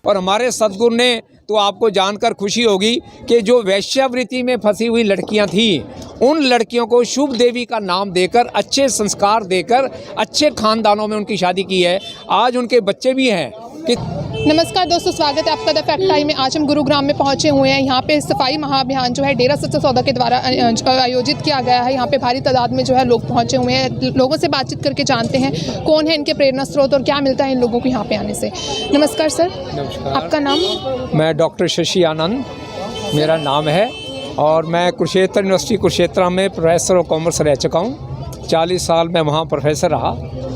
और हमारे सद्गुरु ने तो आपको जानकर खुशी होगी कि जो वैश्यावृत्ति में फंसी हुई लड़कियां थी, उन लड़कियों को शुभ देवी का नाम देकर, अच्छे संस्कार देकर, अच्छे खानदानों में उनकी शादी की है। आज उनके बच्चे भी हैं कि नमस्कार दोस्तों, स्वागत है आपका द फैक्ट टाइम में। आज हम गुरुग्राम में पहुंचे हुए हैं। यहाँ पे सफाई महाअभियान जो है डेरा सच्चा सौदा के द्वारा आयोजित किया गया है। यहाँ पे भारी तादाद में जो है लोग पहुंचे हुए हैं। लोगों से बातचीत करके जानते हैं कौन है इनके प्रेरणा स्रोत और क्या मिलता है इन लोगों को यहाँ पे आने से। नमस्कार सर। नमस्कार। आपका नाम? मैं डॉक्टर शशि आनंद मेरा नाम है और मैं कुरुक्षेत्र यूनिवर्सिटी कुरुक्षेत्र में प्रोफेसर ऑफ कॉमर्स रह चुका हूँ। 40 साल मैं वहाँ प्रोफेसर रहा।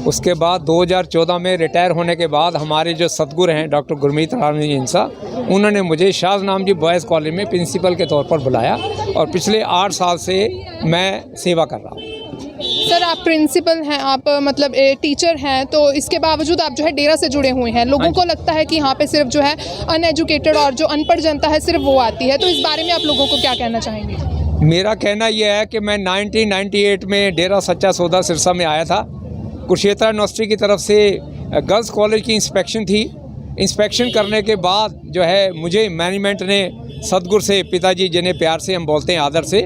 उसके बाद 2014 में रिटायर होने के बाद हमारे जो सद्गुरु हैं डॉक्टर गुरमीत राम जी इंसा, उन्होंने मुझे शाहजनाम जी बॉयज़ कॉलेज में प्रिंसिपल के तौर पर बुलाया और पिछले 8 साल से मैं सेवा कर रहा हूँ। सर आप प्रिंसिपल हैं, आप मतलब टीचर हैं, तो इसके बावजूद आप जो है डेरा से जुड़े हुए हैं। लोगों को लगता है कि यहाँ पे सिर्फ जो है अनएजुकेटेड और जो अनपढ़ जनता है सिर्फ वो आती है, तो इस बारे में आप लोगों को क्या कहना चाहेंगे? मेरा कहना यह है कि मैं 1998 में डेरा सच्चा सौदा सिरसा में आया था। कुरुक्षेत्र यूनिवर्सिटी की तरफ से गर्ल्स कॉलेज की इंस्पेक्शन थी। इंस्पेक्शन करने के बाद जो है मुझे मैनेजमेंट ने सद्गुरु से, पिताजी जिन्हें प्यार से हम बोलते हैं आदर से,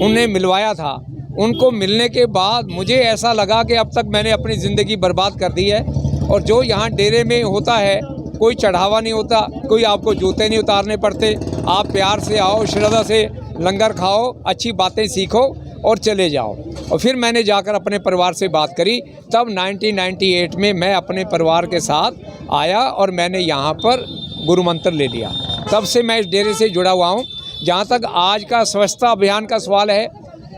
उन्हें मिलवाया था। उनको मिलने के बाद मुझे ऐसा लगा कि अब तक मैंने अपनी ज़िंदगी बर्बाद कर दी है और जो यहाँ डेरे में होता है, कोई चढ़ावा नहीं होता, कोई आपको जूते नहीं उतारने पड़ते। आप प्यार से आओ, श्रद्धा से लंगर खाओ, अच्छी बातें सीखो और चले जाओ। और फिर मैंने जाकर अपने परिवार से बात करी। तब 1998 में मैं अपने परिवार के साथ आया और मैंने यहाँ पर गुरु मंत्र ले लिया। तब से मैं इस डेरे से जुड़ा हुआ हूँ। जहाँ तक आज का स्वच्छता अभियान का सवाल है,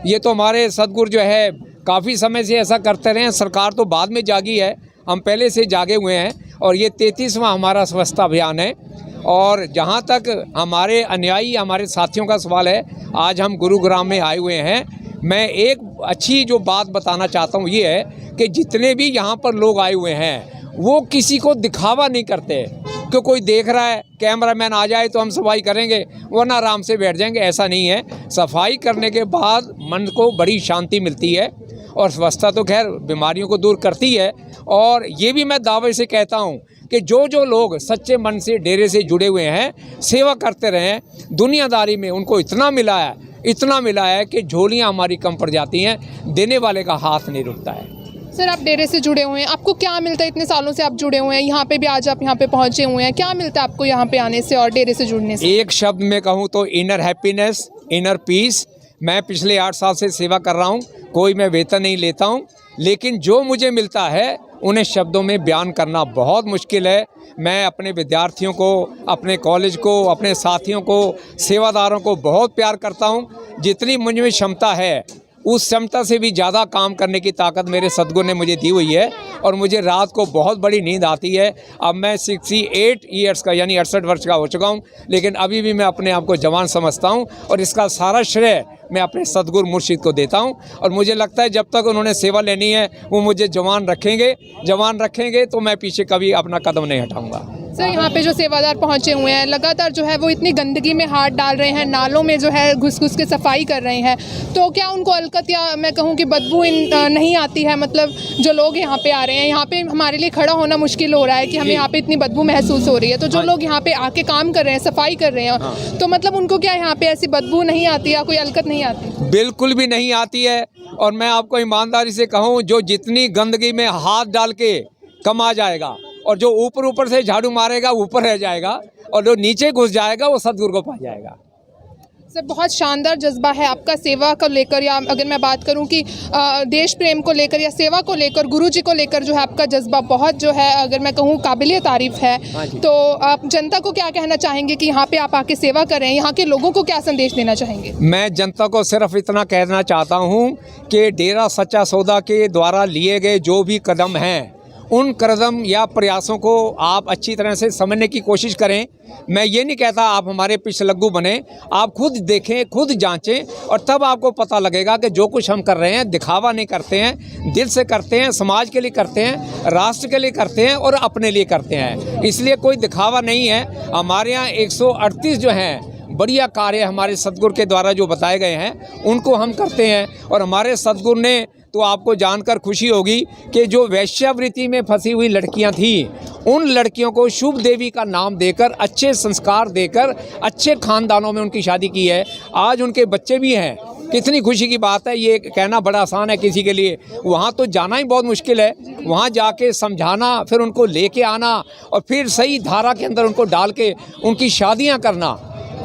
ये तो हमारे सद्गुरु जो है काफ़ी समय से ऐसा करते रहे हैं। सरकार तो बाद में जागी है, हम पहले से जागे हुए हैं और ये 33वां हमारा स्वच्छता अभियान है। और जहाँ तक हमारे अनुयायी, हमारे साथियों का सवाल है, आज हम गुरुग्राम में आए हुए हैं। मैं एक अच्छी जो बात बताना चाहता हूँ ये है कि जितने भी यहाँ पर लोग आए हुए हैं वो किसी को दिखावा नहीं करते कि कोई देख रहा है, कैमरामैन आ जाए तो हम सफाई करेंगे वरना आराम से बैठ जाएंगे। ऐसा नहीं है। सफाई करने के बाद मन को बड़ी शांति मिलती है और स्वच्छता तो खैर बीमारियों को दूर करती है। और ये भी मैं दावे से कहता हूँ कि जो लोग सच्चे मन से डेरे से जुड़े हुए हैं, सेवा करते रहे हैं, दुनियादारी में उनको इतना मिला है कि झोलियाँ हमारी कम पड़ जाती हैं, देने वाले का हाथ नहीं रुकता है। सर आप डेरे से जुड़े हुए हैं, आपको क्या मिलता है? इतने सालों से आप जुड़े हुए हैं, यहाँ पे भी आज आप यहाँ पे पहुँचे हुए हैं, क्या मिलता है आपको यहाँ पे आने से और डेरे से जुड़ने से? एक शब्द में कहूँ तो इनर हैप्पीनेस, इनर पीस। मैं पिछले 8 साल से सेवा कर रहा हूँ, कोई मैं वेतन नहीं लेता हूँ, लेकिन जो मुझे मिलता है उन्हें शब्दों में बयान करना बहुत मुश्किल है। मैं अपने विद्यार्थियों को, अपने कॉलेज को, अपने साथियों को, सेवादारों को बहुत प्यार करता हूँ। जितनी मुझ में क्षमता है उस क्षमता से भी ज़्यादा काम करने की ताकत मेरे सद्गुरु ने मुझे दी हुई है और मुझे रात को बहुत बड़ी नींद आती है। अब मैं 68 ईयर्स का यानी 68 वर्ष का हो चुका हूँ, लेकिन अभी भी मैं अपने आप को जवान समझता हूँ और इसका सारा श्रेय मैं अपने सद्गुरु मुर्शिद को देता हूँ। और मुझे लगता है जब तक उन्होंने सेवा लेनी है वो मुझे जवान रखेंगे तो मैं पीछे कभी अपना कदम नहीं हटाऊँगा। सर यहाँ पे जो सेवादार पहुँचे हुए हैं लगातार जो है वो इतनी गंदगी में हाथ डाल रहे हैं, नालों में जो है घुस के सफाई कर रहे हैं, तो क्या उनको अलकत या मैं कहूँ कि बदबू नहीं आती है? मतलब जो लोग यहाँ पे आ रहे हैं, यहाँ पे हमारे लिए खड़ा होना मुश्किल हो रहा है कि हमें यहाँ पे इतनी बदबू महसूस हो रही है, तो जो लोग यहाँ पे आके काम कर रहे हैं, सफाई कर रहे हैं, तो मतलब उनको क्या यहाँ पे ऐसी बदबू नहीं आती या कोई अलकत नहीं आती? बिल्कुल भी नहीं आती है। और मैं आपको ईमानदारी से कहूँ, जो जितनी गंदगी में हाथ डाल के कमा जाएगा और जो ऊपर से झाड़ू मारेगा ऊपर रह जाएगा और जो नीचे घुस जाएगा वो सद्गुरु को पा जाएगा। सर बहुत शानदार जज्बा है आपका सेवा को लेकर, या अगर मैं बात करूं कि देश प्रेम को लेकर या सेवा को लेकर, गुरुजी को लेकर जो है आपका जज्बा बहुत जो है अगर मैं कहूं काबिले तारीफ है। तो आप जनता को क्या कहना चाहेंगे कि यहाँ पे आप आके सेवा करें, यहाँ के लोगों को क्या संदेश देना चाहेंगे? मैं जनता को सिर्फ इतना कहना चाहता हूँ कि डेरा सच्चा सौदा के द्वारा लिए गए जो भी कदम हैं, उन कदम या प्रयासों को आप अच्छी तरह से समझने की कोशिश करें। मैं ये नहीं कहता आप हमारे पिछलग्गू बने, आप खुद देखें, खुद जांचें और तब आपको पता लगेगा कि जो कुछ हम कर रहे हैं दिखावा नहीं करते हैं, दिल से करते हैं, समाज के लिए करते हैं, राष्ट्र के लिए करते हैं और अपने लिए करते हैं। इसलिए कोई दिखावा नहीं है। हमारे यहाँ 138 जो हैं बढ़िया कार्य हमारे सद्गुरु के द्वारा जो बताए गए हैं उनको हम करते हैं और हमारे सद्गुरु ने तो आपको जानकर खुशी होगी कि जो वैश्यावृत्ति में फंसी हुई लड़कियां थीं, उन लड़कियों को शुभ देवी का नाम देकर, अच्छे संस्कार देकर, अच्छे खानदानों में उनकी शादी की है। आज उनके बच्चे भी हैं। कितनी खुशी की बात है। ये कहना बड़ा आसान है किसी के लिए, वहाँ तो जाना ही बहुत मुश्किल है। वहाँ जाके समझाना, फिर उनको लेके आना और फिर सही धारा के अंदर उनको डाल के उनकी शादियाँ करना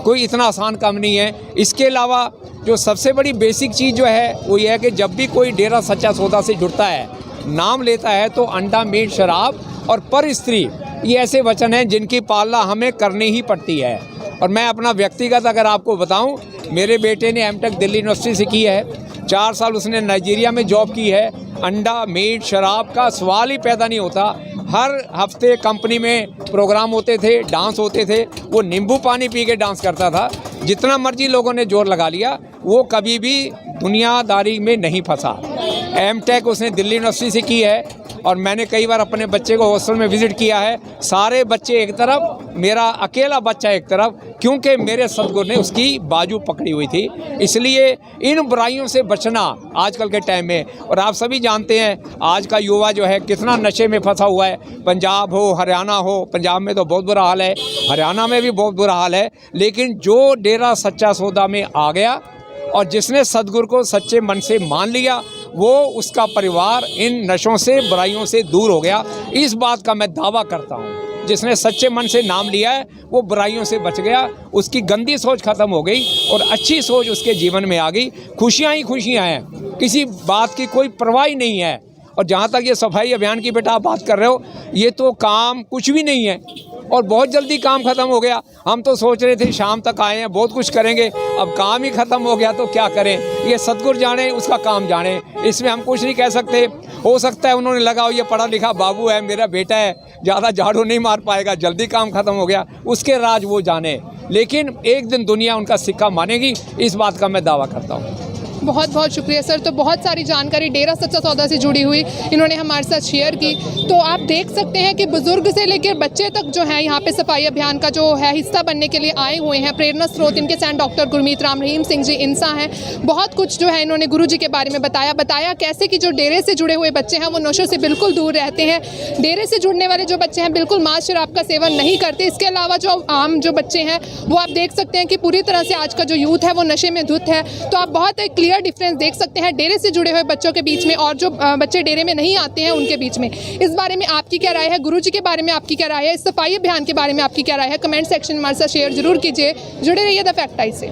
कोई इतना आसान काम नहीं है। इसके अलावा जो सबसे बड़ी बेसिक चीज़ जो है वो ये है कि जब भी कोई डेरा सच्चा सौदा से जुड़ता है, नाम लेता है, तो अंडा, मीट, शराब और पर स्त्री, ये ऐसे वचन हैं जिनकी पालना हमें करनी ही पड़ती है। और मैं अपना व्यक्तिगत अगर आपको बताऊं, मेरे बेटे ने एमटेक दिल्ली यूनिवर्सिटी से की है, 4 साल उसने नाइजीरिया में जॉब की है। अंडा, मीट, शराब का सवाल ही पैदा नहीं होता। हर हफ्ते कंपनी में प्रोग्राम होते थे, डांस होते थे, वो नींबू पानी पी के डांस करता था। जितना मर्जी लोगों ने जोर लगा लिया, वो कभी भी दुनियादारी में नहीं फंसा। एमटेक उसने दिल्ली यूनिवर्सिटी से की है और मैंने कई बार अपने बच्चे को हॉस्टल में विज़िट किया है। सारे बच्चे एक तरफ, मेरा अकेला बच्चा एक तरफ, क्योंकि मेरे सद्गुरु ने उसकी बाजू पकड़ी हुई थी। इसलिए इन बुराइयों से बचना आजकल के टाइम में, और आप सभी जानते हैं आज का युवा जो है कितना नशे में फंसा हुआ है। पंजाब हो, हरियाणा हो, पंजाब में तो बहुत बुरा हाल है, हरियाणा में भी बहुत बुरा हाल है। लेकिन जो डेरा सच्चा सौदा में आ गया और जिसने सद्गुरु को सच्चे मन से मान लिया, वो उसका परिवार इन नशों से, बुराइयों से दूर हो गया। इस बात का मैं दावा करता हूँ। जिसने सच्चे मन से नाम लिया है वो बुराइयों से बच गया, उसकी गंदी सोच खत्म हो गई और अच्छी सोच उसके जीवन में आ गई। खुशियाँ ही खुशियाँ हैं, किसी बात की कोई परवाह ही नहीं है। और जहाँ तक ये सफाई अभियान की बेटा आप बात कर रहे हो, ये तो काम कुछ भी नहीं है और बहुत जल्दी काम ख़त्म हो गया। हम तो सोच रहे थे शाम तक आए हैं, बहुत कुछ करेंगे, अब काम ही ख़त्म हो गया तो क्या करें। ये सद्गुरु जाने, उसका काम जाने, इसमें हम कुछ नहीं कह सकते। हो सकता है उन्होंने लगा ये पढ़ा लिखा बाबू है, मेरा बेटा है, ज़्यादा झाड़ू नहीं मार पाएगा, जल्दी काम ख़त्म हो गया, उसके राज वो जाने। लेकिन एक दिन दुनिया उनका सिक्का मानेगी, इस बात का मैं दावा करता हूँ। बहुत बहुत शुक्रिया सर। तो बहुत सारी जानकारी डेरा सच्चा सौदा से जुड़ी हुई इन्होंने हमारे साथ शेयर की। तो आप देख सकते हैं कि बुजुर्ग से लेकर बच्चे तक जो है यहाँ पे सफाई अभियान का जो है हिस्सा बनने के लिए आए हुए हैं। प्रेरणा स्रोत इनके साथ डॉक्टर गुरमीत राम रहीम सिंह जी इंसा हैं। बहुत कुछ जो है इन्होंने गुरु जी के बारे में बताया कैसे कि जो डेरे से जुड़े हुए बच्चे हैं वो नशों से बिल्कुल दूर रहते हैं। डेरे से जुड़ने वाले जो बच्चे हैं बिल्कुल मांस शराब का सेवन नहीं करते। इसके अलावा जो आम जो बच्चे हैं वो आप देख सकते हैं कि पूरी तरह से आज का जो यूथ है वो नशे में धुत है। तो आप बहुत एक क्लियर डिफरेंस देख सकते हैं डेरे से जुड़े हुए बच्चों के बीच में और जो बच्चे डेरे में नहीं आते हैं उनके बीच में। इस बारे में आपकी क्या राय है? गुरुजी के बारे में आपकी क्या राय है? इस सफाई अभियान के बारे में आपकी क्या राय है? कमेंट सेक्शन में हमारे साथ शेयर जरूर कीजिए। जुड़े रहिए द फैक्ट आई से।